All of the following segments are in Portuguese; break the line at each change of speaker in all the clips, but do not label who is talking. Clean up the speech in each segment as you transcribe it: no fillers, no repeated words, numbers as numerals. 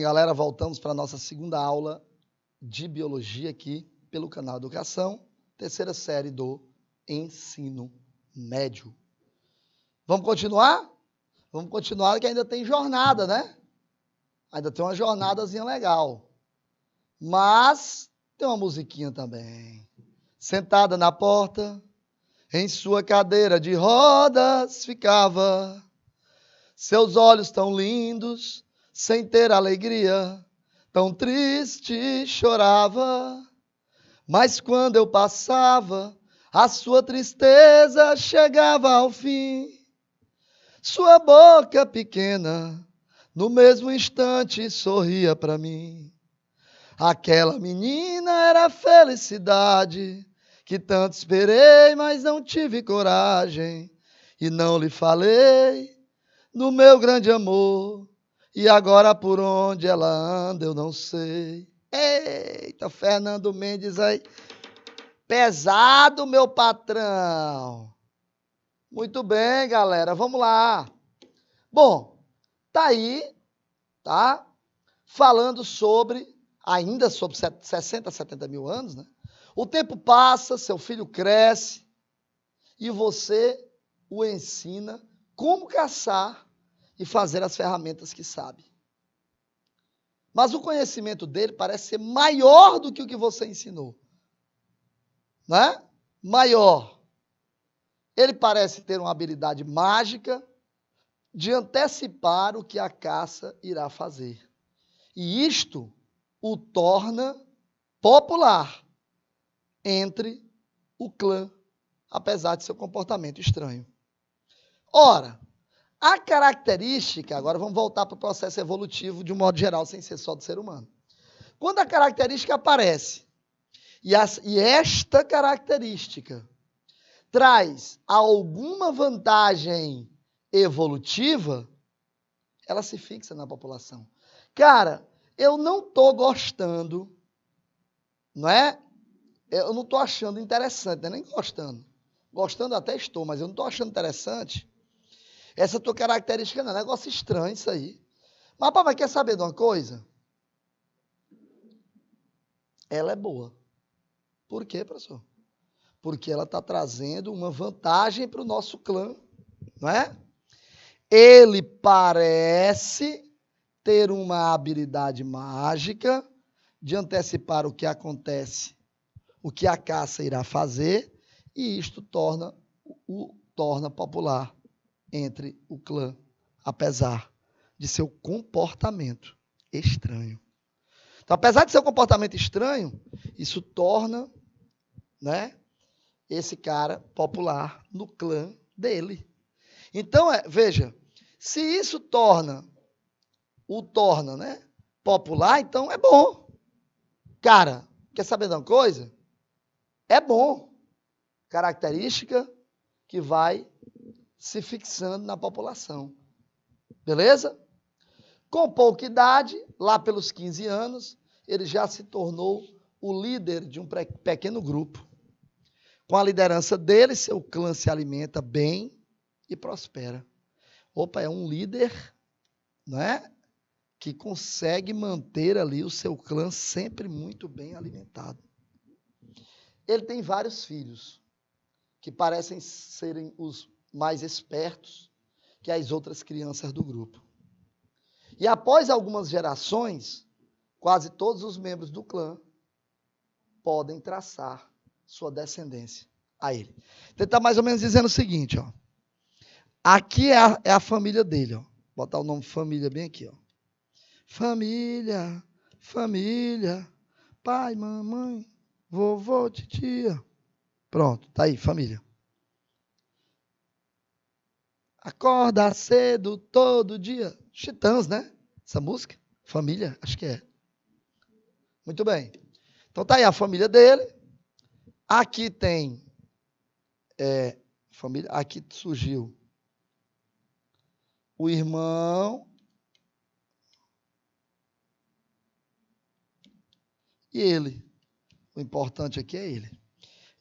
galera, voltamos para a nossa segunda aula de biologia aqui pelo canal Educação, terceira série do ensino médio. Vamos continuar? Vamos continuar que ainda tem jornada, né? Ainda tem uma jornadazinha legal. Mas tem uma musiquinha também. Sentada na porta, em sua cadeira de rodas ficava. Seus olhos tão lindos, sem ter alegria, tão triste chorava. Mas quando eu passava, a sua tristeza chegava ao fim. Sua boca pequena, no mesmo instante, sorria para mim. Aquela menina era a felicidade, que tanto esperei, mas não tive coragem. E não lhe falei do meu grande amor, e agora por onde ela anda eu não sei. Eita, Fernando Mendes aí. Pesado, meu patrão. Muito bem, galera, vamos lá. Bom, tá aí, tá? Falando sobre, ainda sobre 60, 70 mil anos, né? O tempo passa, seu filho cresce e você o ensina como caçar e fazer as ferramentas que sabe. Mas o conhecimento dele parece ser maior do que o que você ensinou. Né? Maior. Ele parece ter uma habilidade mágica de antecipar o que a caça irá fazer. E isto o torna popular entre o clã, apesar de seu comportamento estranho. Ora, a característica, agora vamos voltar para o processo evolutivo de um modo geral, sem ser só do ser humano. Quando a característica aparece, e esta característica traz alguma vantagem evolutiva, ela se fixa na população. Cara, eu não estou gostando, não é? Eu não estou achando interessante, nem gostando. Gostando até estou, mas eu não estou achando interessante essa tua característica, não. É um negócio estranho isso aí. Mas, papai, quer saber de uma coisa? Ela é boa. Por quê, professor? Porque ela está trazendo uma vantagem para o nosso clã, não é? Ele parece ter uma habilidade mágica de antecipar o que acontece, o que a caça irá fazer, e isto o torna popular entre o clã, apesar de seu comportamento estranho. Então, apesar de seu comportamento estranho, isso torna, né, esse cara popular no clã dele. Então, veja, se isso o torna, né, popular, então é bom. Cara, quer saber de uma coisa? É bom. Característica que vai se fixando na população. Beleza? Com pouca idade, lá pelos 15 anos, ele já se tornou o líder de um pequeno grupo. Com a liderança dele, seu clã se alimenta bem e prospera. Opa, é um líder, não é? Que consegue manter ali o seu clã sempre muito bem alimentado. Ele tem vários filhos, que parecem serem os mais espertos que as outras crianças do grupo. E após algumas gerações, quase todos os membros do clã podem traçar sua descendência a ele. Então, ele está mais ou menos dizendo o seguinte, ó. Aqui é a família dele, ó. Vou botar o nome família bem aqui, ó. Família, família, pai, mamãe, vovô, titia. Pronto, tá aí, família. Acorda cedo todo dia. Titãs, né? Essa música? Família, acho que é. Muito bem. Então tá aí a família dele. Aqui tem família. Aqui surgiu o irmão e ele. O importante aqui é ele.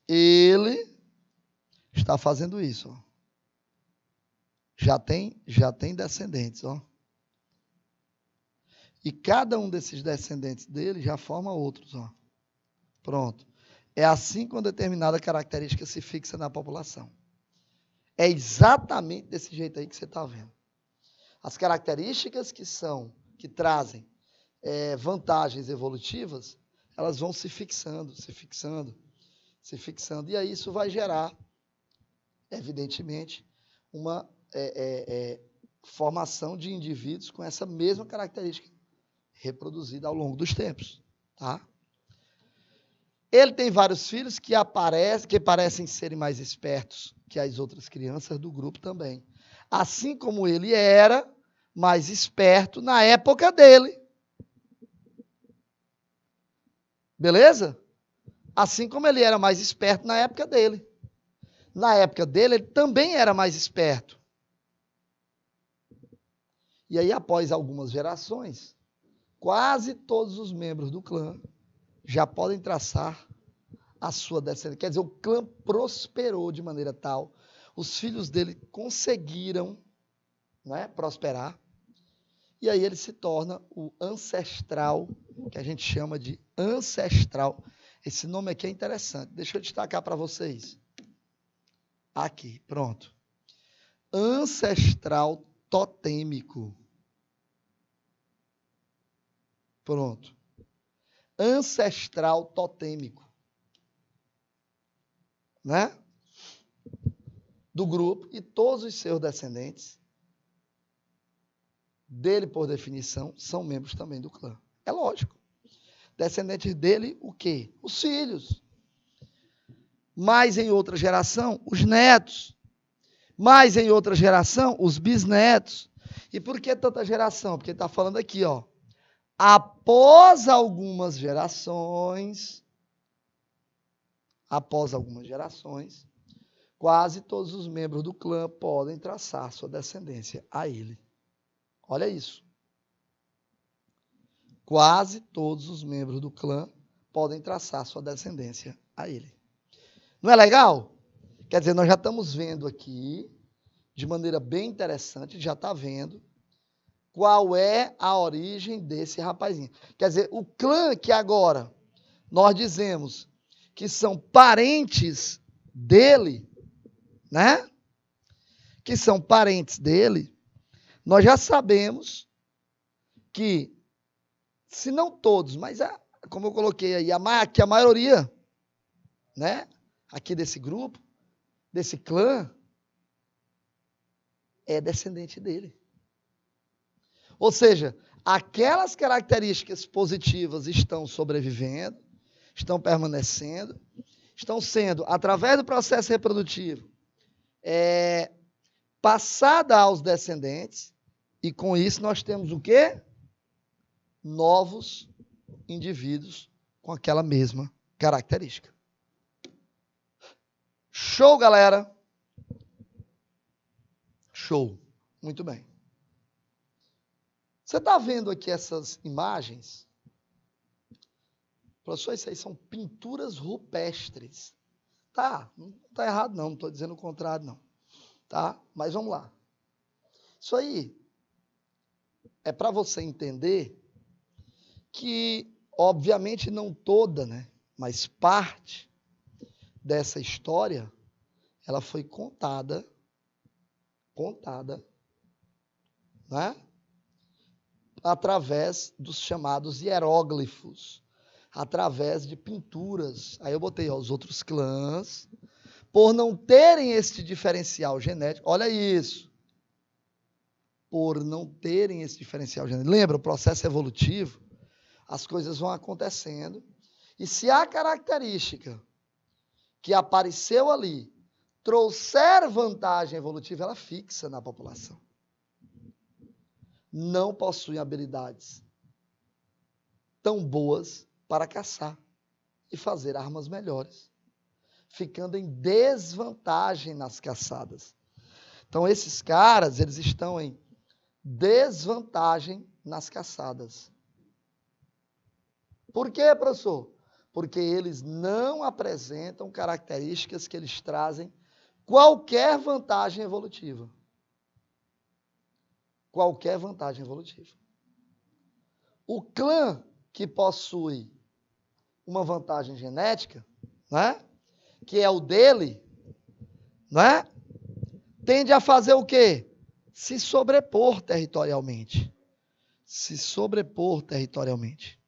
Ele está fazendo isso, ó. Já tem descendentes, ó. E cada um desses descendentes dele já forma outros. Ó. Pronto. É assim com determinada característica se fixa na população. É exatamente desse jeito aí que você está vendo. As características que trazem vantagens evolutivas, elas vão se fixando. E aí isso vai gerar, evidentemente, uma formação de indivíduos com essa mesma característica reproduzida ao longo dos tempos. Tá? Ele tem vários filhos que parecem serem mais espertos que as outras crianças do grupo também. Assim como ele era mais esperto na época dele. Beleza? Assim como ele era mais esperto na época dele. Na época dele, ele também era mais esperto. E aí, após algumas gerações, quase todos os membros do clã já podem traçar a sua descendência. Quer dizer, o clã prosperou de maneira tal, os filhos dele conseguiram, prosperar, e aí ele se torna o ancestral, que a gente chama de ancestral. Esse nome aqui é interessante, deixa eu destacar para vocês. Aqui, pronto. Ancestral totêmico. Pronto. Ancestral totêmico. Né? Do grupo, e todos os seus descendentes, dele por definição, são membros também do clã. É lógico. Descendentes dele, o quê? Os filhos. Mais em outra geração, os netos. Mais em outra geração, os bisnetos. E por que tanta geração? Porque ele está falando aqui, ó. Após algumas gerações, quase todos os membros do clã podem traçar sua descendência a ele. Olha isso. Quase todos os membros do clã podem traçar sua descendência a ele. Não é legal? Quer dizer, nós já estamos vendo aqui, de maneira bem interessante, já está vendo qual é a origem desse rapazinho. Quer dizer, o clã que agora nós dizemos que são parentes dele, né? Que são parentes dele, nós já sabemos que, se não todos, mas como eu coloquei aí, que a maioria, né? Aqui desse grupo, desse clã, é descendente dele. Ou seja, aquelas características positivas estão sobrevivendo, estão permanecendo, estão sendo, através do processo reprodutivo, passada aos descendentes, e com isso nós temos o quê? Novos indivíduos com aquela mesma característica. Show, galera? Show. Muito bem. Você está vendo aqui essas imagens? Professor, isso aí são pinturas rupestres. Tá, não está errado não estou dizendo o contrário não. Tá? Mas vamos lá. Isso aí é para você entender que, obviamente, não toda, né, mas parte dessa história, ela foi contada, né, através dos chamados hieróglifos, através de pinturas. Aí eu botei, ó, os outros clãs, por não terem esse diferencial genético, olha isso, por não terem esse diferencial genético. Lembra, o processo evolutivo, as coisas vão acontecendo, e se a característica que apareceu ali trouxer vantagem evolutiva, ela fixa na população. Não possuem habilidades tão boas para caçar e fazer armas melhores, ficando em desvantagem nas caçadas. Então, esses caras, eles estão em desvantagem nas caçadas. Por quê, professor? Porque eles não apresentam características que eles trazem qualquer vantagem evolutiva. Qualquer vantagem evolutiva. O clã que possui uma vantagem genética, né, que é o dele, né, tende a fazer o quê? Se sobrepor territorialmente. Se sobrepor territorialmente.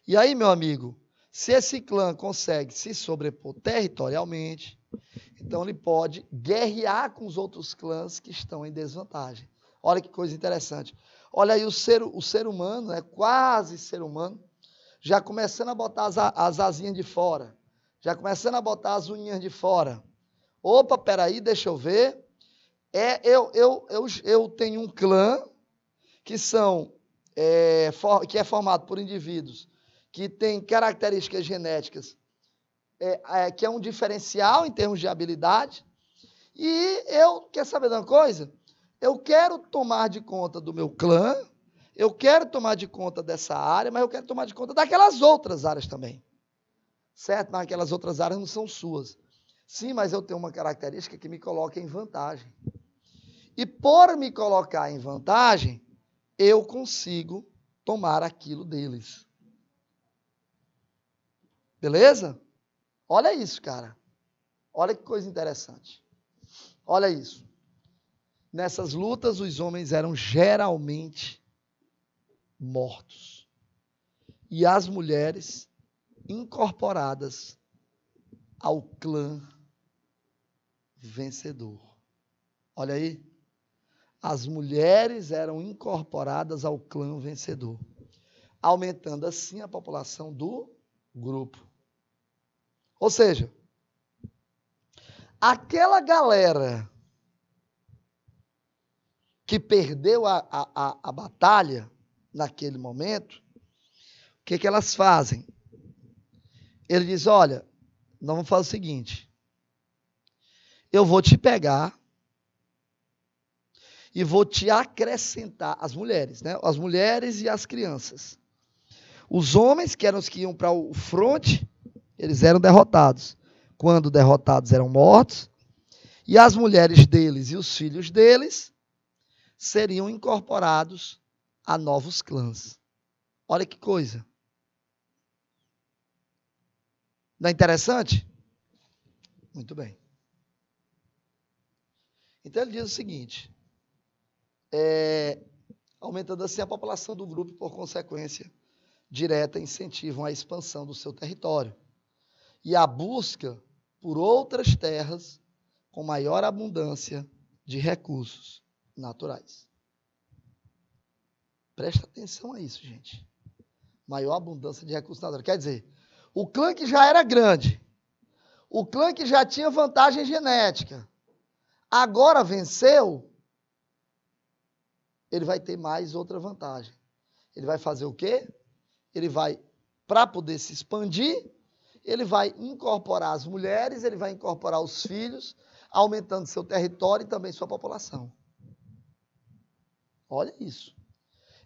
E aí, meu amigo, se esse clã consegue se sobrepor territorialmente, então ele pode guerrear com os outros clãs que estão em desvantagem. Olha que coisa interessante. Olha aí o ser humano, quase ser humano, já começando a botar as asinhas de fora, já começando a botar as unhas de fora. Opa, peraí, deixa eu ver. Eu tenho um clã que é formado por indivíduos que têm características genéticas que é um diferencial em termos de habilidade. E quer saber de uma coisa? Eu quero tomar de conta do meu clã, eu quero tomar de conta dessa área, mas eu quero tomar de conta daquelas outras áreas também. Certo? Mas aquelas outras áreas não são suas. Sim, mas eu tenho uma característica que me coloca em vantagem. E por me colocar em vantagem, eu consigo tomar aquilo deles. Beleza? Olha isso, cara. Olha que coisa interessante. Olha isso. Nessas lutas, os homens eram geralmente mortos. E as mulheres incorporadas ao clã vencedor. Olha aí. As mulheres eram incorporadas ao clã vencedor, aumentando assim a população do grupo. Ou seja, aquela galera que perdeu a batalha naquele momento, o que elas fazem? Ele diz, olha, nós vamos fazer o seguinte, eu vou te pegar e vou te acrescentar as mulheres, né? As mulheres e as crianças. Os homens, que eram os que iam para o fronte, eles eram derrotados. Quando derrotados, eram mortos. E as mulheres deles e os filhos deles seriam incorporados a novos clãs. Olha que coisa. Não é interessante? Muito bem. Então ele diz o seguinte, aumentando assim a população do grupo, por consequência direta, incentivam a expansão do seu território e a busca por outras terras com maior abundância de recursos naturais. Presta atenção a isso, gente. Maior abundância de recursos naturais. Quer dizer, o clã que já era grande, o clã que já tinha vantagem genética, agora venceu, ele vai ter mais outra vantagem. Ele vai fazer o quê? Ele vai, para poder se expandir, ele vai incorporar as mulheres, ele vai incorporar os filhos, aumentando seu território e também sua população. Olha isso.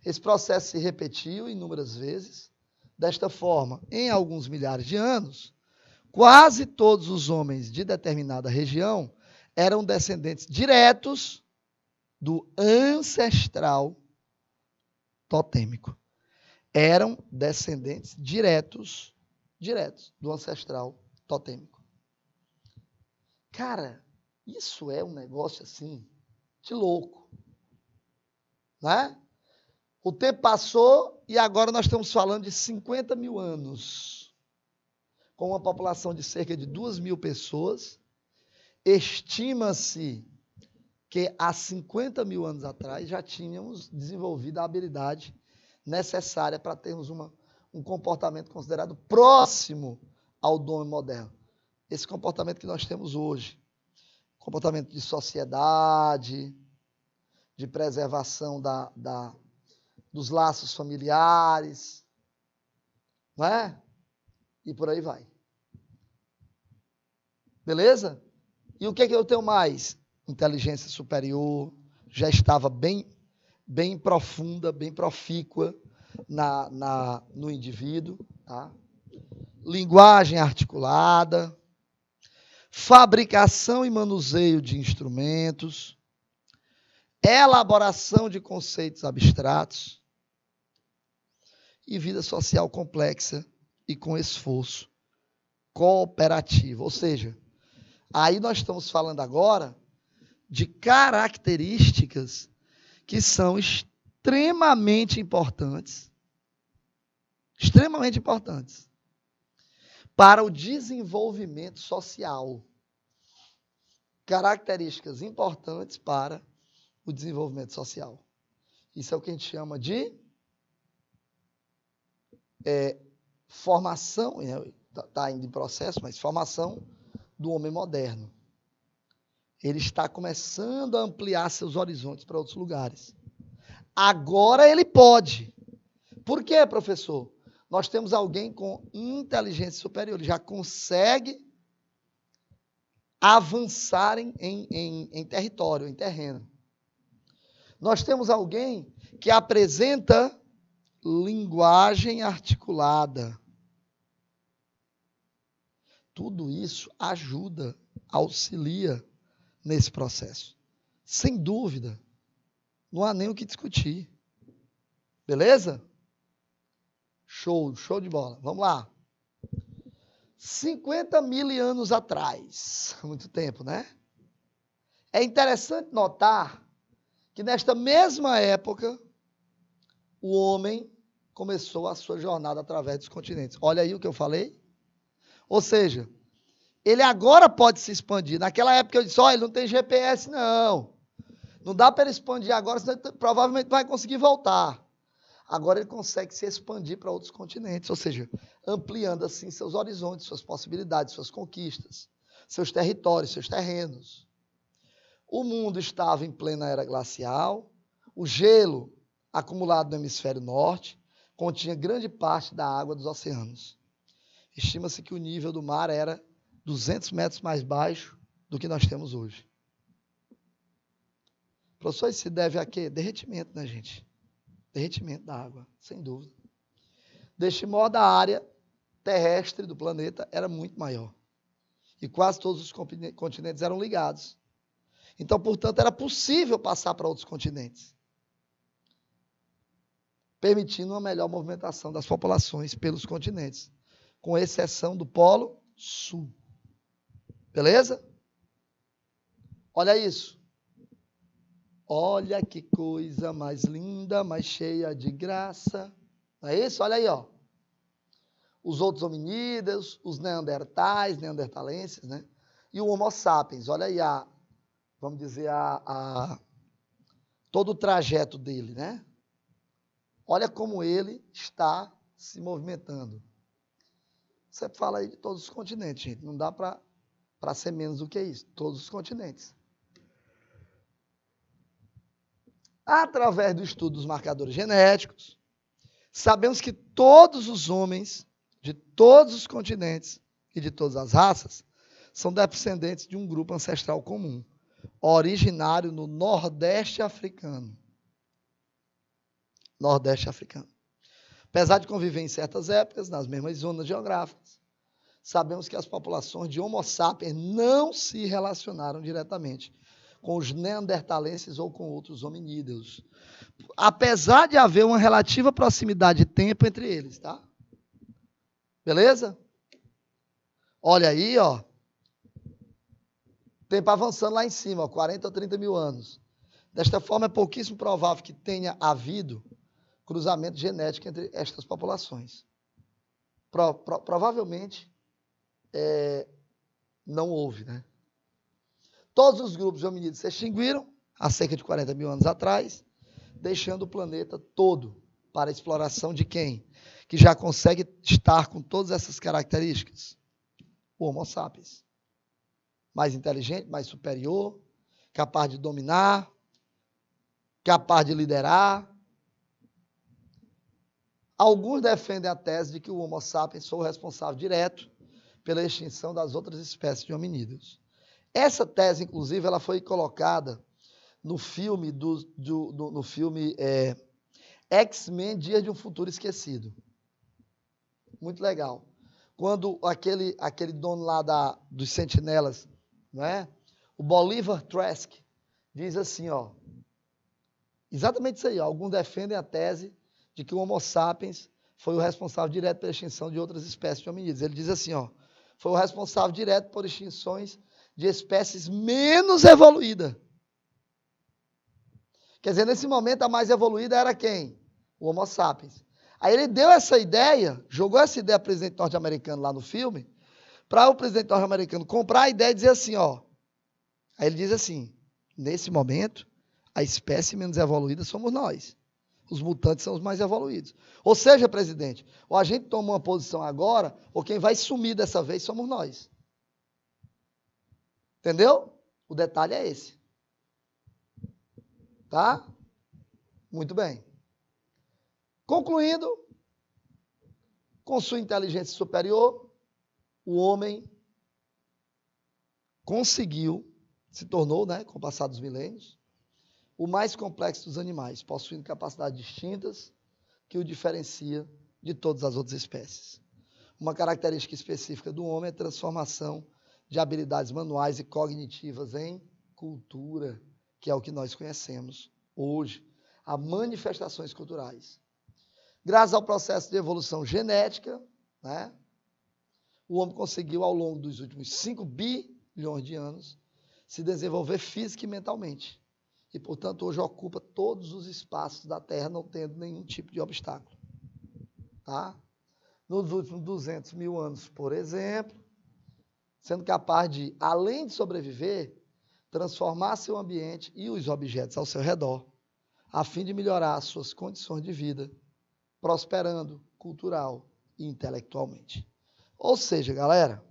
Esse processo se repetiu inúmeras vezes. Desta forma, em alguns milhares de anos, quase todos os homens de determinada região eram descendentes diretos do ancestral totêmico. Eram descendentes diretos do ancestral totêmico. Cara, isso é um negócio assim de louco, né? O tempo passou e agora nós estamos falando de 50 mil anos, com uma população de cerca de 2.000 pessoas. Estima-se que há 50 mil anos atrás já tínhamos desenvolvido a habilidade necessária para termos um comportamento considerado próximo ao do homem moderno. Esse comportamento que nós temos hoje, comportamento de sociedade, de preservação dos laços familiares, não é? E por aí vai. Beleza? E o que eu tenho mais? Inteligência superior, já estava bem profunda, bem profícua no indivíduo, tá? Linguagem articulada, fabricação e manuseio de instrumentos, elaboração de conceitos abstratos, e vida social complexa e com esforço cooperativo. Ou seja, aí nós estamos falando agora de características que são extremamente importantes para o desenvolvimento social. Características importantes para o desenvolvimento social. Isso é o que a gente chama de formação, está indo em processo, mas formação do homem moderno. Ele está começando a ampliar seus horizontes para outros lugares. Agora ele pode. Por quê, professor? Nós temos alguém com inteligência superior, ele já consegue avançar em território, em terreno. Nós temos alguém que apresenta linguagem articulada. Tudo isso ajuda, auxilia nesse processo. Sem dúvida. Não há nem o que discutir. Beleza? Show de bola. Vamos lá. 50 mil anos atrás. Muito tempo, né? É interessante notar que nesta mesma época, o homem começou a sua jornada através dos continentes. Olha aí o que eu falei. Ou seja, ele agora pode se expandir. Naquela época eu disse, ele não tem GPS, não. Não dá para ele expandir agora, senão ele provavelmente vai conseguir voltar. Agora ele consegue se expandir para outros continentes, ou seja, ampliando assim seus horizontes, suas possibilidades, suas conquistas, seus territórios, seus terrenos. O mundo estava em plena era glacial, o gelo acumulado no hemisfério norte continha grande parte da água dos oceanos. Estima-se que o nível do mar era 200 metros mais baixo do que nós temos hoje. Professor, isso se deve a quê? Derretimento, né, gente? Derretimento da água, sem dúvida. Deste modo, a área terrestre do planeta era muito maior. E quase todos os continentes eram ligados. Então, portanto, era possível passar para outros continentes, permitindo uma melhor movimentação das populações pelos continentes, com exceção do Polo Sul. Beleza? Olha isso. Olha que coisa mais linda, mais cheia de graça. Não é isso? Olha aí, ó. Os outros hominídeos, os neandertais, neandertalenses, né? E o Homo sapiens. Olha aí vamos dizer, todo o trajeto dele, né? Olha como ele está se movimentando. Você fala aí de todos os continentes, gente. Não dá para ser menos do que isso. Todos os continentes. Através do estudo dos marcadores genéticos, sabemos que todos os homens de todos os continentes e de todas as raças são descendentes de um grupo ancestral comum, originário no Nordeste africano. Nordeste africano. Apesar de conviver em certas épocas, nas mesmas zonas geográficas, sabemos que as populações de Homo sapiens não se relacionaram diretamente com os neandertalenses ou com outros hominídeos. Apesar de haver uma relativa proximidade de tempo entre eles, tá? Beleza? Olha aí, ó. Tempo avançando lá em cima, ó, 40 ou 30 mil anos. Desta forma, é pouquíssimo provável que tenha havido cruzamento genético entre estas populações. Provavelmente não houve, né? Todos os grupos de hominídeos se extinguiram há cerca de 40 mil anos atrás, deixando o planeta todo para a exploração de quem? Que já consegue estar com todas essas características? O Homo sapiens. Mais inteligente, mais superior, capaz de dominar, capaz de liderar. Alguns defendem a tese de que o Homo sapiens foi o responsável direto pela extinção das outras espécies de hominídeos. Essa tese, inclusive, ela foi colocada no filme, X-Men, Dias de um Futuro Esquecido. Muito legal. Quando aquele dono lá dos sentinelas, não é? O Bolivar Trask, diz assim, ó, exatamente isso aí, ó, alguns defendem a tese de que o Homo sapiens foi o responsável direto pela extinção de outras espécies de hominídeos. Ele diz assim, ó, foi o responsável direto por extinções de espécies menos evoluídas. Quer dizer, nesse momento a mais evoluída era quem? O Homo sapiens. Aí ele deu essa ideia, jogou essa ideia ao presidente norte-americano lá no filme, para o presidente norte-americano comprar a ideia e dizer assim, ó. Aí ele diz assim, nesse momento, a espécie menos evoluída somos nós. Os mutantes são os mais evoluídos. Ou seja, presidente, ou a gente toma uma posição agora, ou quem vai sumir dessa vez somos nós. Entendeu? O detalhe é esse. Tá? Muito bem. Concluindo, com sua inteligência superior, o homem conseguiu, se tornou, né, com o passar dos milênios, o mais complexo dos animais, possuindo capacidades distintas que o diferencia de todas as outras espécies. Uma característica específica do homem é a transformação de habilidades manuais e cognitivas em cultura, que é o que nós conhecemos hoje, a manifestações culturais. Graças ao processo de evolução genética, né, o homem conseguiu, ao longo dos últimos 5 bilhões de anos, se desenvolver física e mentalmente. E, portanto, hoje ocupa todos os espaços da Terra, não tendo nenhum tipo de obstáculo. Tá? Nos últimos 200 mil anos, por exemplo, sendo capaz de, além de sobreviver, transformar seu ambiente e os objetos ao seu redor, a fim de melhorar as suas condições de vida, prosperando cultural e intelectualmente. Ou seja, galera,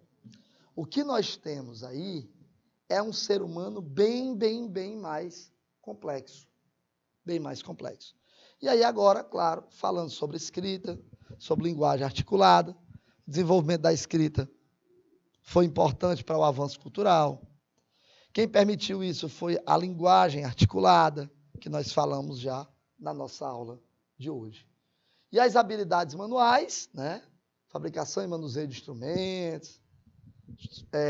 o que nós temos aí é um ser humano bem mais complexo. Bem mais complexo. E aí agora, claro, falando sobre escrita, sobre linguagem articulada, o desenvolvimento da escrita foi importante para o avanço cultural. Quem permitiu isso foi a linguagem articulada, que nós falamos já na nossa aula de hoje. E as habilidades manuais, né? Fabricação e manuseio de instrumentos,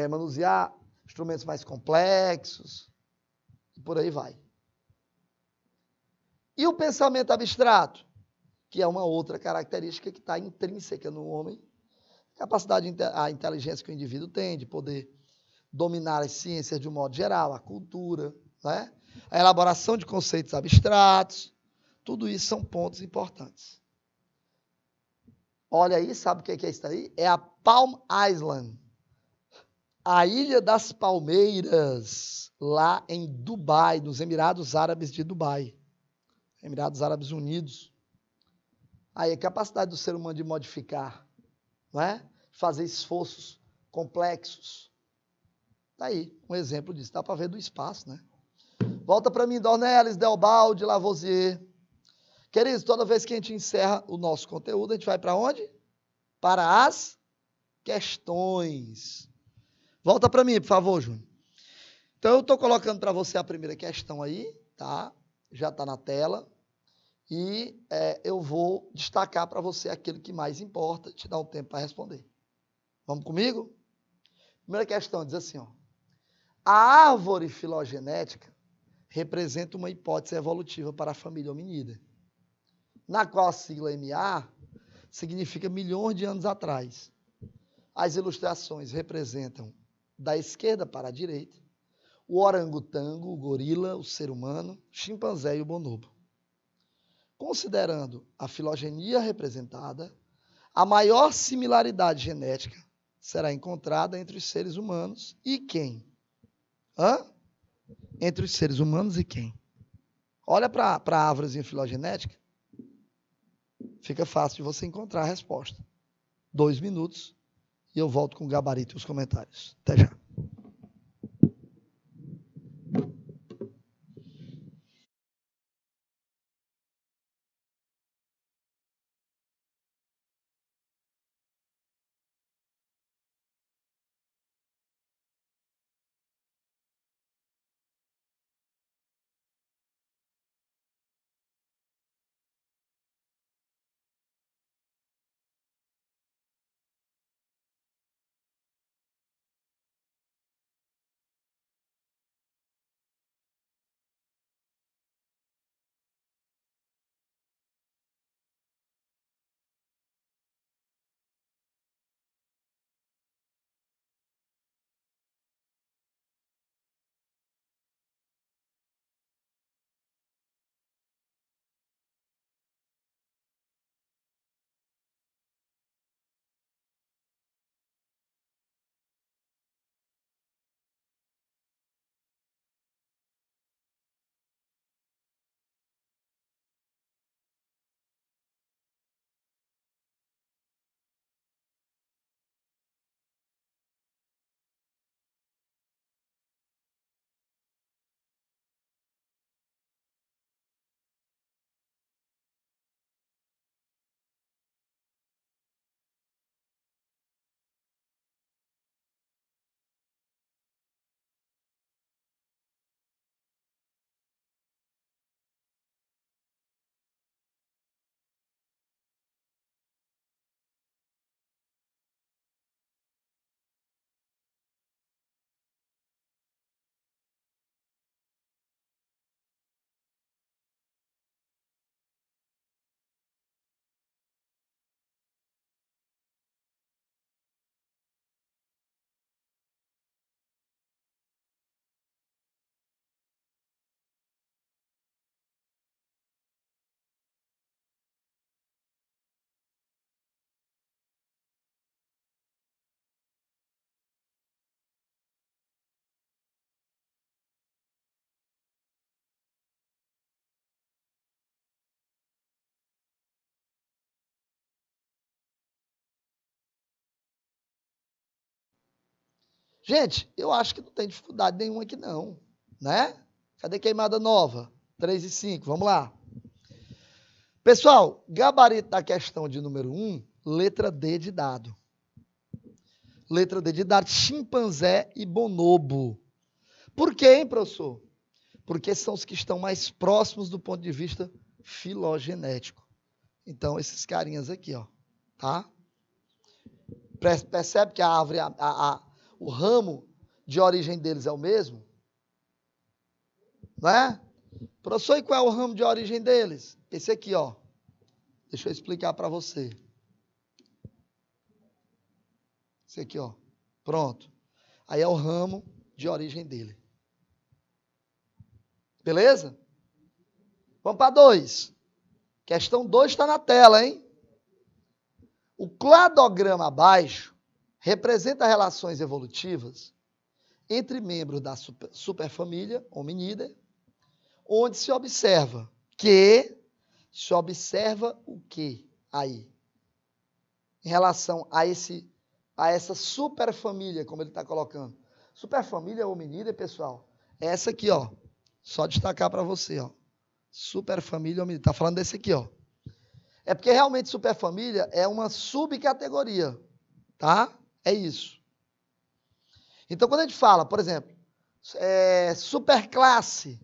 manusear instrumentos mais complexos, e por aí vai. E o pensamento abstrato, que é uma outra característica que está intrínseca no homem, capacidade, a inteligência que o indivíduo tem de poder dominar as ciências de um modo geral, a cultura, né? A elaboração de conceitos abstratos, tudo isso são pontos importantes. Olha aí, sabe o que é isso aí? É a Palm Island, a Ilha das Palmeiras, lá em Dubai, nos Emirados Árabes de Dubai. Emirados Árabes Unidos. Aí a capacidade do ser humano de modificar, não é? Fazer esforços complexos. Está aí um exemplo disso. Dá para ver do espaço, né? Volta para mim, Dornelles, Delbalde, Lavoisier. Queridos, toda vez que a gente encerra o nosso conteúdo, a gente vai para onde? Para as questões. Volta para mim, por favor, Júnior. Então, eu estou colocando para você a primeira questão aí, tá? Já está na tela. E eu vou destacar para você aquilo que mais importa, te dar um tempo para responder. Vamos comigo? Primeira questão diz assim, ó. A árvore filogenética representa uma hipótese evolutiva para a família hominida, na qual a sigla MA significa milhões de anos atrás. As ilustrações representam, da esquerda para a direita, o orangotango, o gorila, o ser humano, o chimpanzé e o bonobo. Considerando a filogenia representada, a maior similaridade genética será encontrada entre os seres humanos e quem? Entre os seres humanos e quem? Olha para a árvorezinha filogenética. Fica fácil de você encontrar a resposta. 2 minutos e eu volto com o gabarito e os comentários. Até já. Gente, eu acho que não tem dificuldade nenhuma aqui não, né? Cadê queimada nova? 3 e 5, vamos lá. Pessoal, gabarito da questão de número 1, letra D de dado. Letra D de dado, chimpanzé e bonobo. Por quê, hein, professor? Porque são os que estão mais próximos do ponto de vista filogenético. Então, esses carinhas aqui, ó, tá? Percebe que a árvore, o ramo de origem deles é o mesmo? Não é? Professor, e qual é o ramo de origem deles? Esse aqui, ó. Deixa eu explicar para você. Esse aqui, ó. Pronto. Aí é o ramo de origem dele. Beleza? Vamos para 2. Questão 2 está na tela, hein? O cladograma abaixo representa relações evolutivas entre membros da superfamília Hominidae, onde se observa o quê aí? Em relação a essa superfamília, como ele está colocando. Superfamília Hominidae, pessoal, é essa aqui, ó. Só destacar para você, ó. Superfamília Hominidae. Está falando desse aqui, ó. É porque realmente superfamília é uma subcategoria, tá? É isso. Então, quando a gente fala, por exemplo, superclasse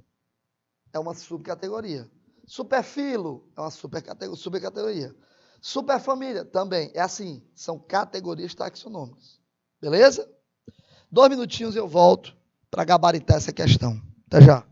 é uma subcategoria. Superfilo é uma subcategoria. Superfamília também. É assim, são categorias taxonômicas. Beleza? 2 minutinhos eu volto para gabaritar essa questão. Até já.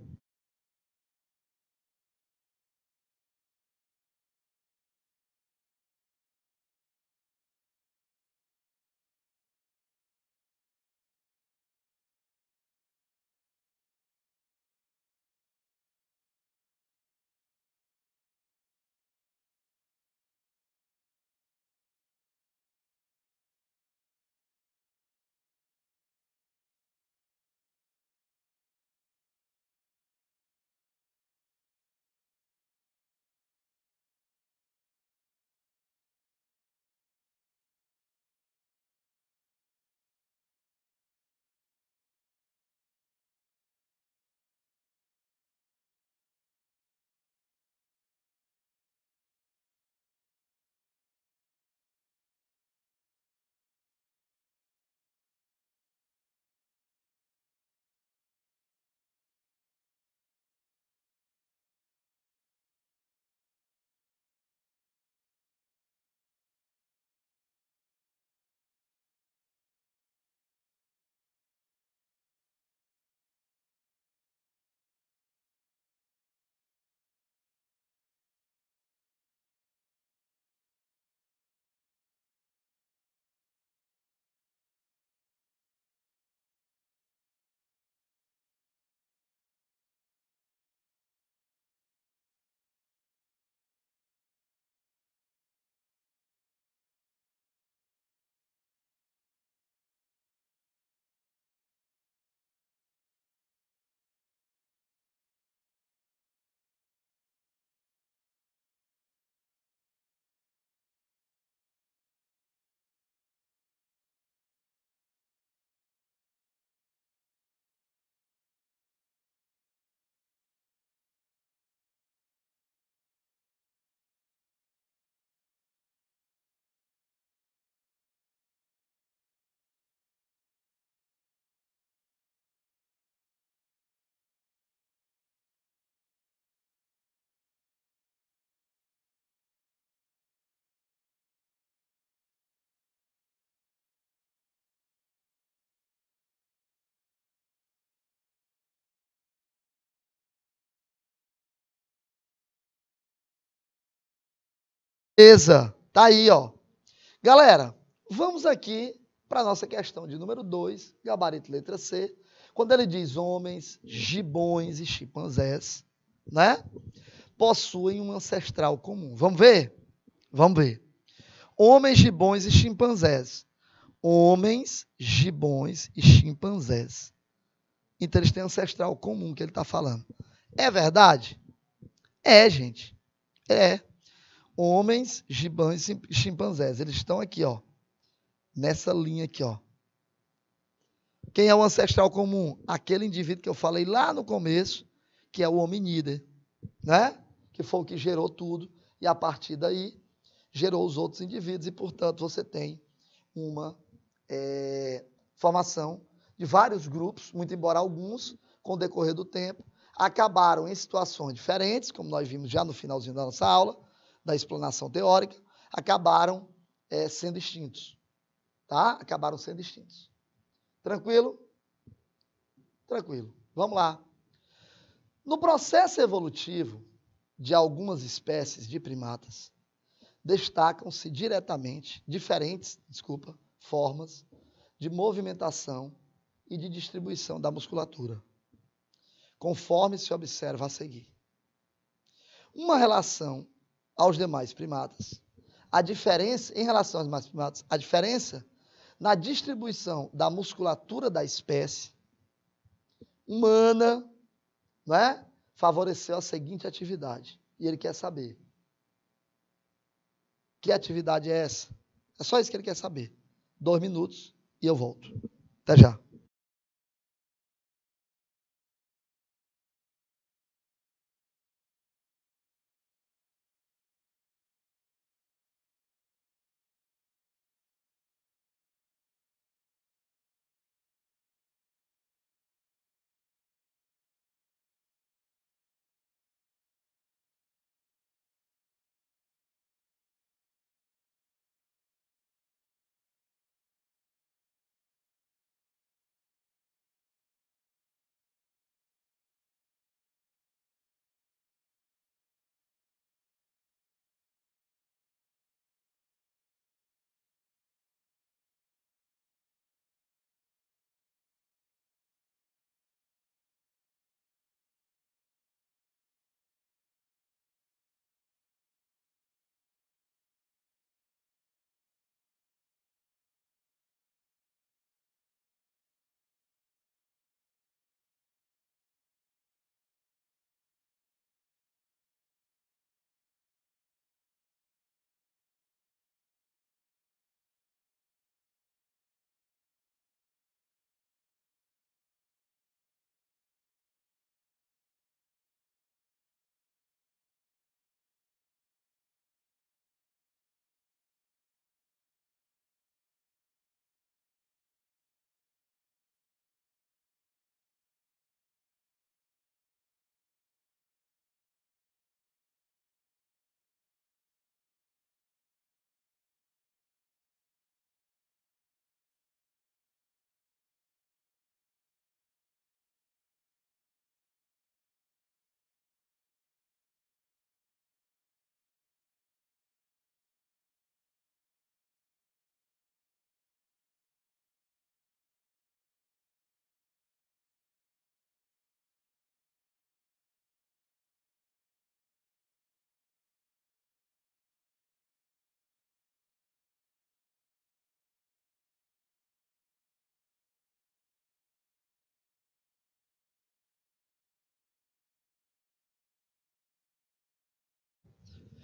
Beleza, tá aí, ó. Galera, vamos aqui para a nossa questão de número 2, gabarito letra C, quando ele diz homens, gibões e chimpanzés, né? Possuem um ancestral comum. Vamos ver? Vamos ver. Homens, gibões e chimpanzés. Homens, gibões e chimpanzés. Então eles têm ancestral comum que ele está falando. É verdade? É, gente. É. Homens, gibões e chimpanzés. Eles estão aqui, ó. Nessa linha aqui, ó. Quem é o ancestral comum? Aquele indivíduo que eu falei lá no começo, que é o hominídeo, né? Que foi o que gerou tudo, e a partir daí gerou os outros indivíduos, e, portanto, você tem uma formação de vários grupos, muito embora alguns, com o decorrer do tempo, acabaram em situações diferentes, como nós vimos já no finalzinho da nossa aula, da explanação teórica, acabaram sendo extintos. Tá? Acabaram sendo extintos. Tranquilo? Tranquilo. Vamos lá. No processo evolutivo de algumas espécies de primatas, destacam-se diferentes formas de movimentação e de distribuição da musculatura, conforme se observa a seguir. Uma relação aos demais primatas. Em relação aos demais primatas, a diferença na distribuição da musculatura da espécie humana, né, favoreceu a seguinte atividade. E ele quer saber. Que atividade é essa? É só isso que ele quer saber. 2 minutos e eu volto. Até já.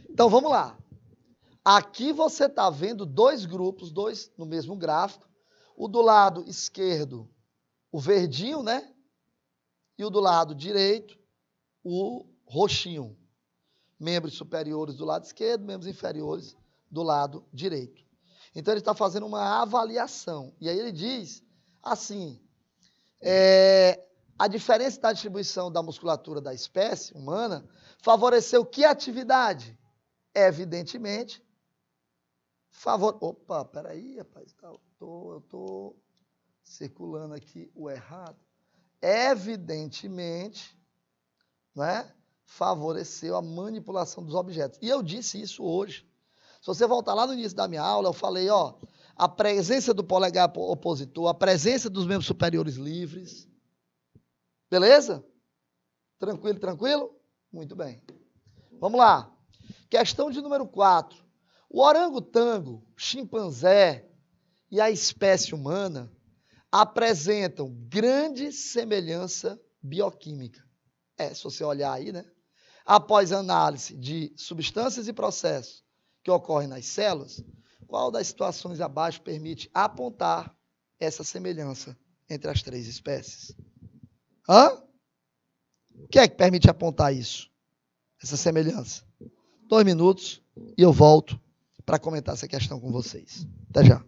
Então, vamos lá. Aqui você está vendo 2 grupos, 2 no mesmo gráfico. O do lado esquerdo, o verdinho, né? E o do lado direito, o roxinho. Membros superiores do lado esquerdo, membros inferiores do lado direito. Então, ele está fazendo uma avaliação. E aí ele diz assim, a diferença da distribuição da musculatura da espécie humana favoreceu que atividade? Evidentemente, Opa, peraí, rapaz, eu estou circulando aqui o errado. Evidentemente, né, favoreceu a manipulação dos objetos. E eu disse isso hoje. Se você voltar lá no início da minha aula, eu falei, a presença do polegar opositor, a presença dos membros superiores livres. Beleza? Tranquilo, tranquilo? Muito bem. Vamos lá. Questão de número 4. O orangotango, chimpanzé e a espécie humana apresentam grande semelhança bioquímica. Se você olhar aí, né? Após análise de substâncias e processos que ocorrem nas células, qual das situações abaixo permite apontar essa semelhança entre as 3 espécies? Hã? O que é que permite apontar isso? Essa semelhança? 2 minutos e eu volto para comentar essa questão com vocês. Até já.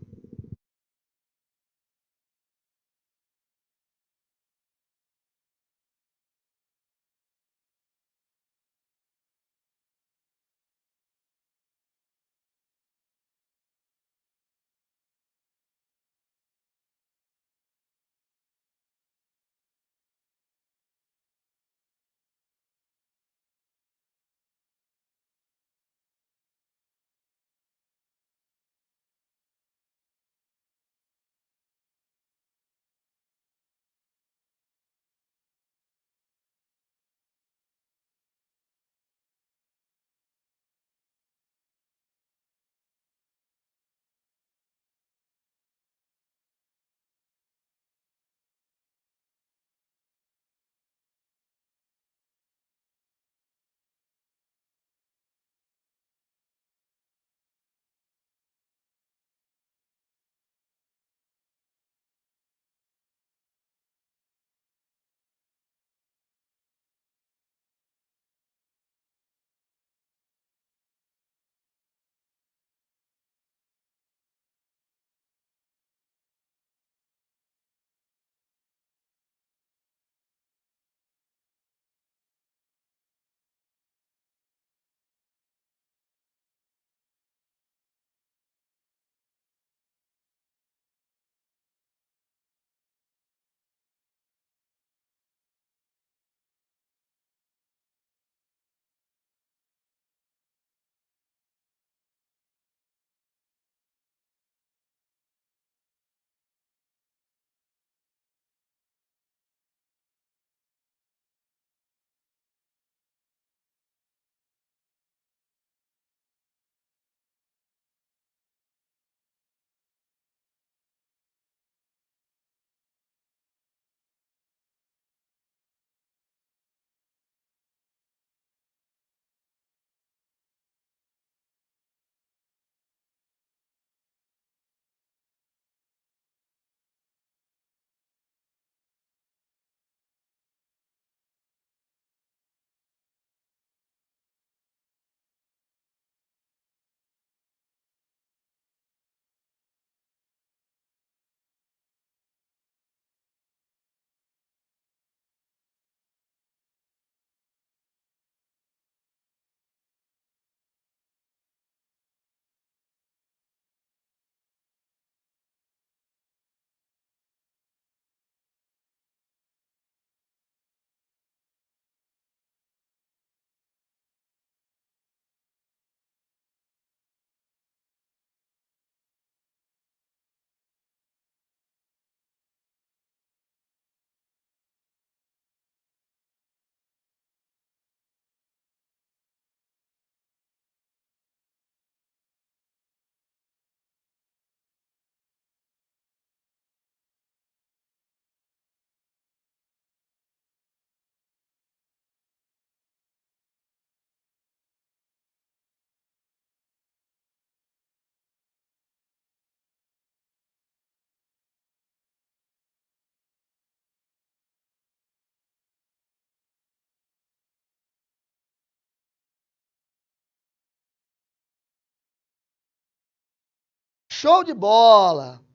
Show de bola!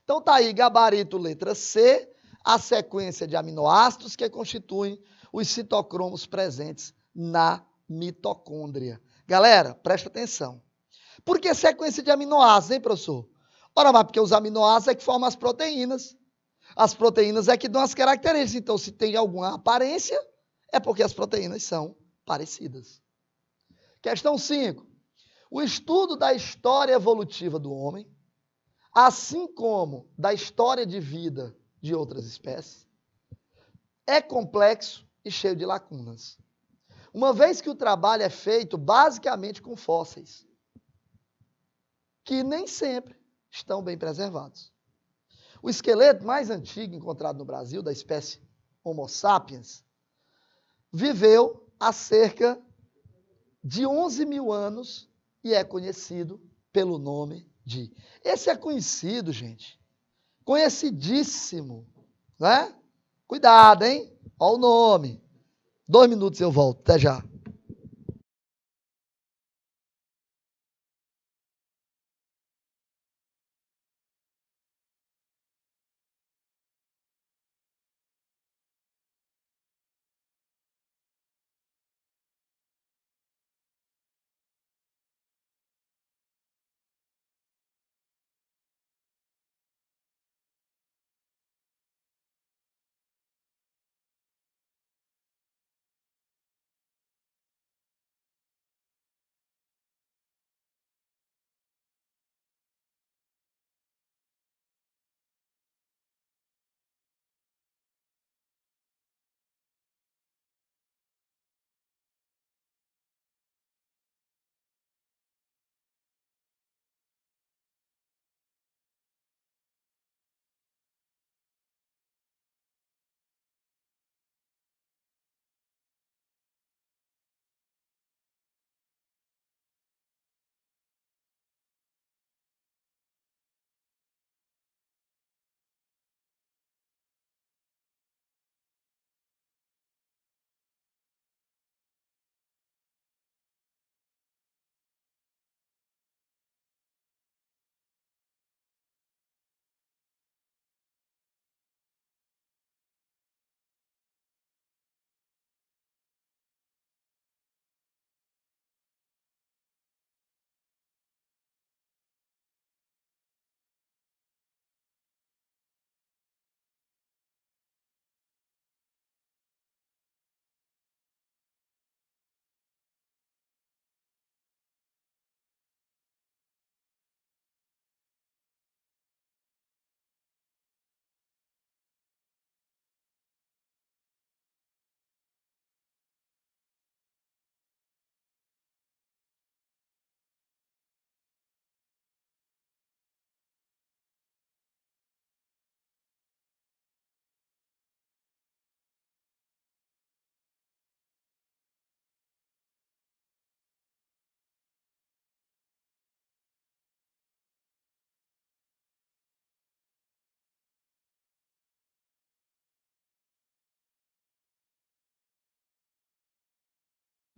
Então tá aí, gabarito letra C, a sequência de aminoácidos que constituem os citocromos presentes na mitocôndria. Galera, presta atenção. Por que sequência de aminoácidos, hein, professor? Ora, mas porque os aminoácidos é que formam as proteínas. As proteínas é que dão as características. Então, se tem alguma aparência, é porque as proteínas são parecidas. Questão 5. O estudo da história evolutiva do homem, assim como da história de vida de outras espécies, é complexo e cheio de lacunas. Uma vez que o trabalho é feito basicamente com fósseis, que nem sempre estão bem preservados. O esqueleto mais antigo encontrado no Brasil, da espécie Homo sapiens, viveu há cerca de 11 mil anos e é conhecido pelo nome de... Esse é conhecido, gente, conhecidíssimo né? Cuidado, hein? Olha o nome. 2 minutos eu volto. Até já.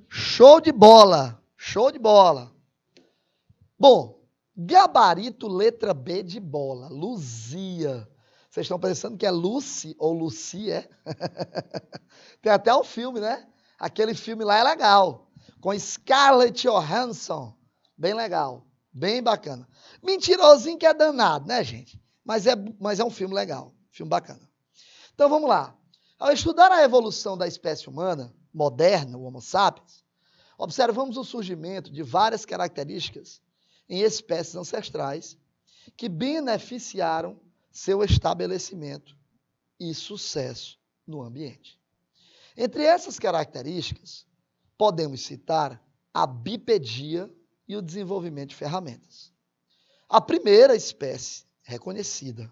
Show de bola. Show de bola. Bom, gabarito letra B de bola. Luzia. Vocês estão pensando que é Lucy ou Lucy, é? Tem até o filme, né? Aquele filme lá é legal. Com Scarlett Johansson. Bem legal. Bem bacana. Mentirosinho que é danado, né, gente? Mas é um filme legal. Filme bacana. Então vamos lá. Ao estudar a evolução da espécie humana, moderna, o Homo sapiens, observamos o surgimento de várias características em espécies ancestrais que beneficiaram seu estabelecimento e sucesso no ambiente. Entre essas características, podemos citar a bipedia e o desenvolvimento de ferramentas. A primeira espécie reconhecida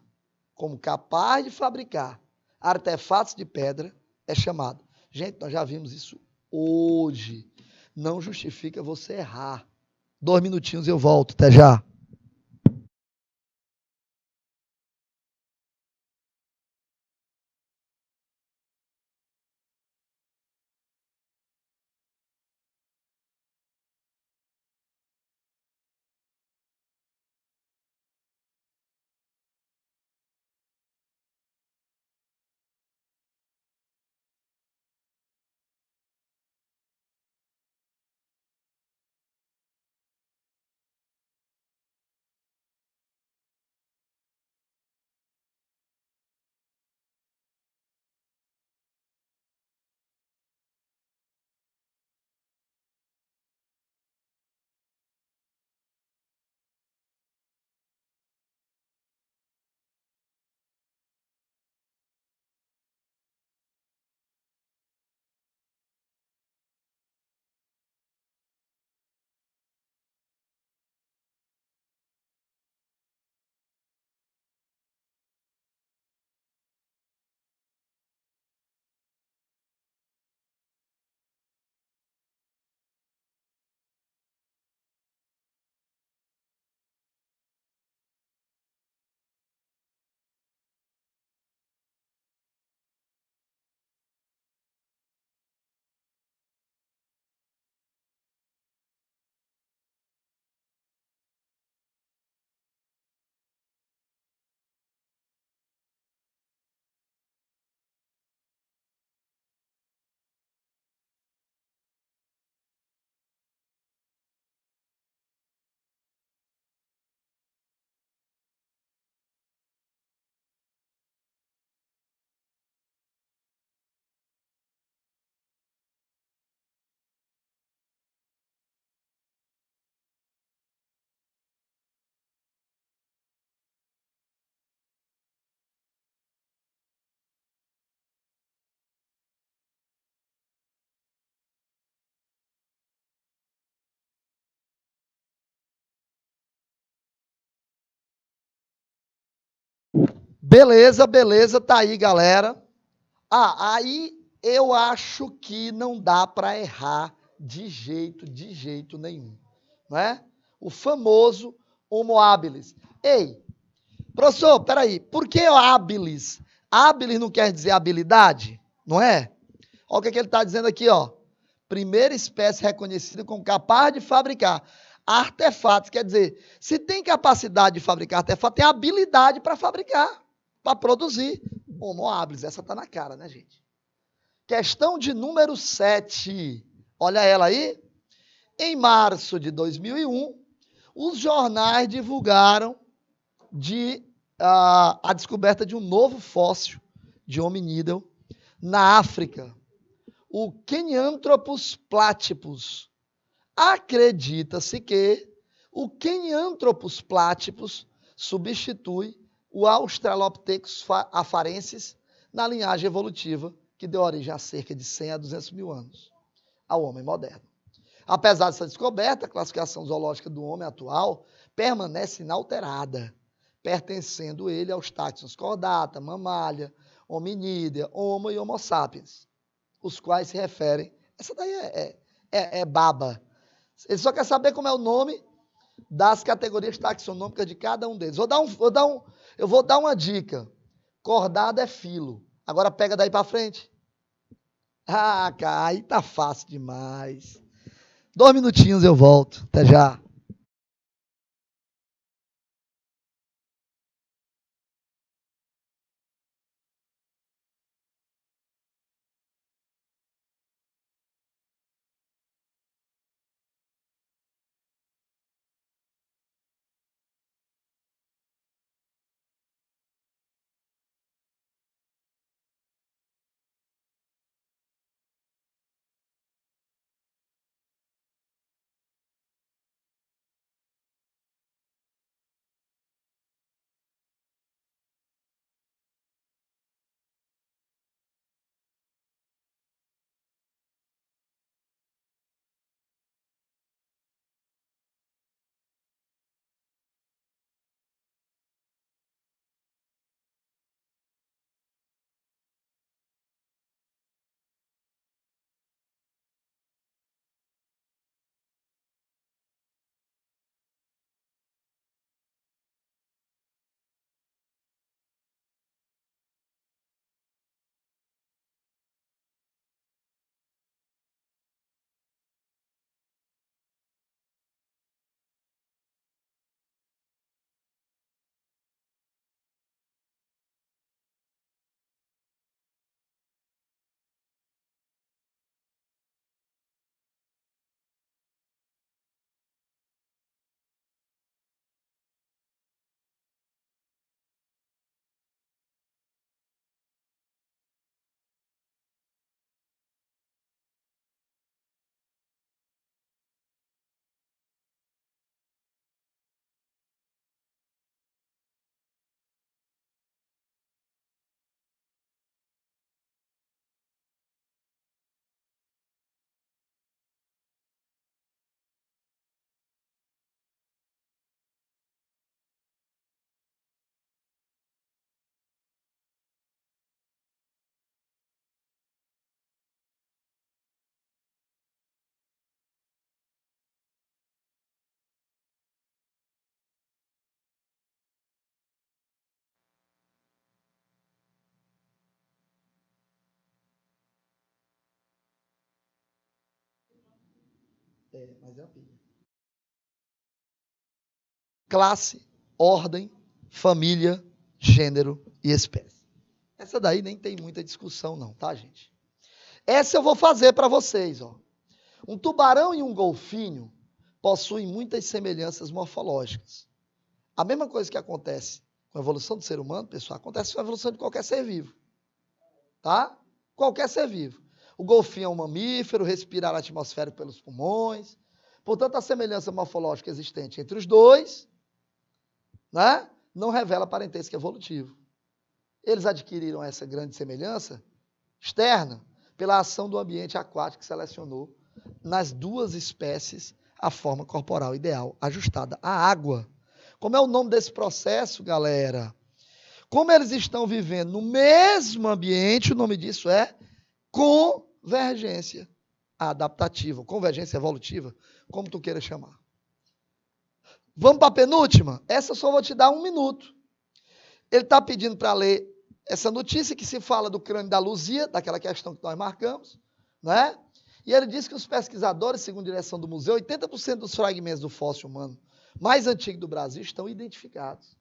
como capaz de fabricar artefatos de pedra é chamada. Gente, nós já vimos isso hoje. Não justifica você errar. 2 minutinhos eu volto. Até já. Beleza, beleza, tá aí, galera. Aí eu acho que não dá para errar de jeito nenhum, não é? O famoso Homo habilis. Ei, professor, peraí, por que habilis? Habilis não quer dizer habilidade, não é? Olha o que ele está dizendo aqui, ó. Primeira espécie reconhecida como capaz de fabricar artefatos. Quer dizer, se tem capacidade de fabricar artefatos, tem habilidade para fabricar, para produzir. Homo habilis, essa está na cara, né, gente? Questão de número 7. Olha ela aí. Em março de 2001, os jornais divulgaram a descoberta de um novo fóssil de hominídeo na África, o Kenyanthropus platypus. Acredita-se que o Kenyanthropus platypus substitui o Australopithecus afarensis na linhagem evolutiva que deu origem a cerca de 100 a 200 mil anos ao homem moderno. Apesar dessa descoberta, a classificação zoológica do homem atual permanece inalterada, pertencendo ele aos táxons Chordata, Mammalia, Hominídea, Homo e Homo sapiens, os quais se referem... Essa daí é baba. Ele só quer saber como é o nome das categorias taxonômicas de cada um deles. Eu vou dar uma dica. Chordata é filo. Agora pega daí para frente. Cara, aí tá fácil demais. 2 minutinhos eu volto. Até já. Mas é a pilha. Classe, ordem, família, gênero e espécie. Essa daí nem tem muita discussão não, tá, gente? Essa eu vou fazer para vocês, ó. Um tubarão e um golfinho possuem muitas semelhanças morfológicas. A mesma coisa que acontece com a evolução do ser humano, pessoal, acontece com a evolução de qualquer ser vivo. Tá? Qualquer ser vivo. O golfinho é um mamífero, respira ar atmosférico pelos pulmões. Portanto, a semelhança morfológica existente entre os dois, né, não revela parentesco evolutivo. Eles adquiriram essa grande semelhança externa pela ação do ambiente aquático que selecionou nas duas espécies a forma corporal ideal ajustada à água. Como é o nome desse processo, galera? Como eles estão vivendo no mesmo ambiente, o nome disso é convergência adaptativa, convergência evolutiva, como tu queira chamar. Vamos para a penúltima? Essa eu só vou te dar 1 minuto. Ele está pedindo para ler essa notícia que se fala do crânio da Luzia, daquela questão que nós marcamos, né? E ele diz que os pesquisadores, segundo a direção do museu, 80% dos fragmentos do fóssil humano mais antigo do Brasil estão identificados.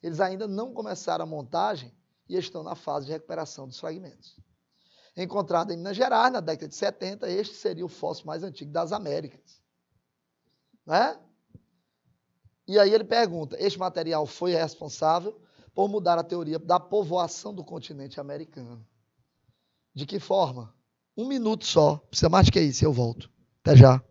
Eles ainda não começaram a montagem e estão na fase de recuperação dos fragmentos. Encontrado em Minas Gerais, na década de 70, este seria o fóssil mais antigo das Américas. Né? E aí ele pergunta, este material foi responsável por mudar a teoria da povoação do continente americano. De que forma? 1 minuto só, precisa mais do que isso, eu volto. Até já.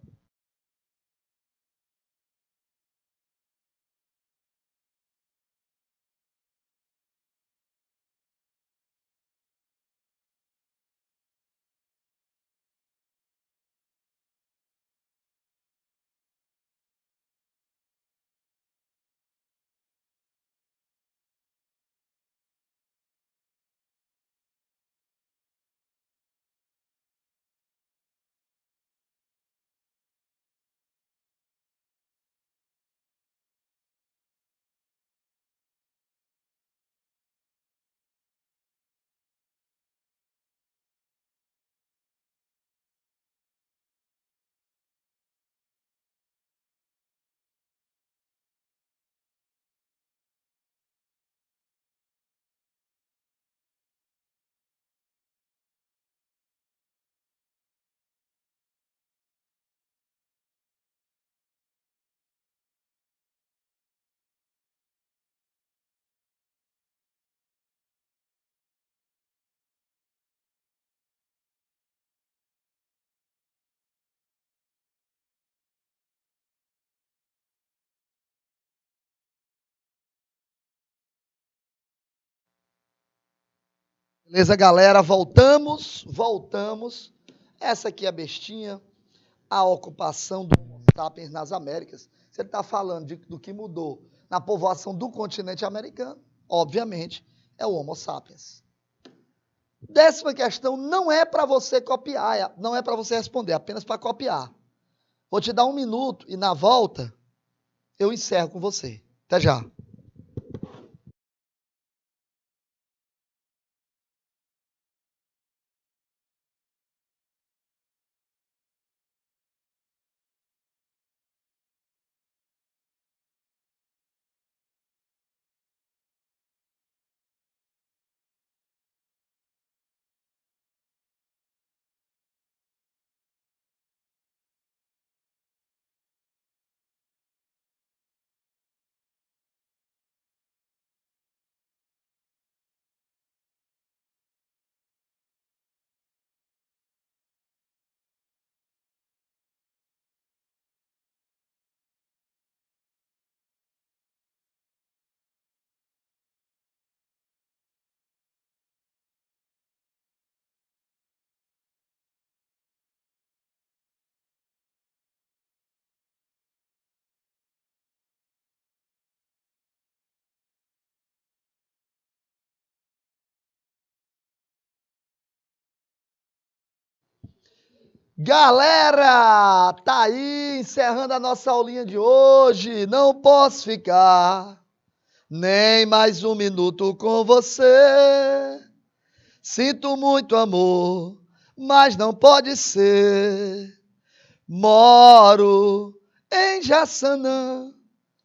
Beleza, galera? Voltamos. Essa aqui é a bestinha, a ocupação do Homo sapiens nas Américas. Se ele está falando do que mudou na povoação do continente americano, obviamente, é o Homo sapiens. 10ª questão não é para você copiar, não é para você responder, é apenas para copiar. Vou te dar 1 minuto e na volta eu encerro com você. Até já. Galera, tá aí, encerrando a nossa aulinha de hoje. Não posso ficar nem mais 1 minuto com você. Sinto muito amor, mas não pode ser. Moro em Jaçanã.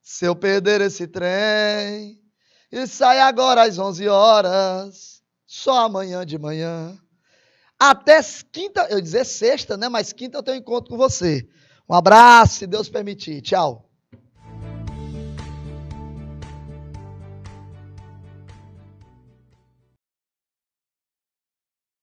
Se eu perder esse trem e sai agora às 11 horas, só amanhã de manhã. Até quinta, eu ia dizer sexta, né? Mas quinta eu tenho encontro com você. Um abraço, se Deus permitir. Tchau.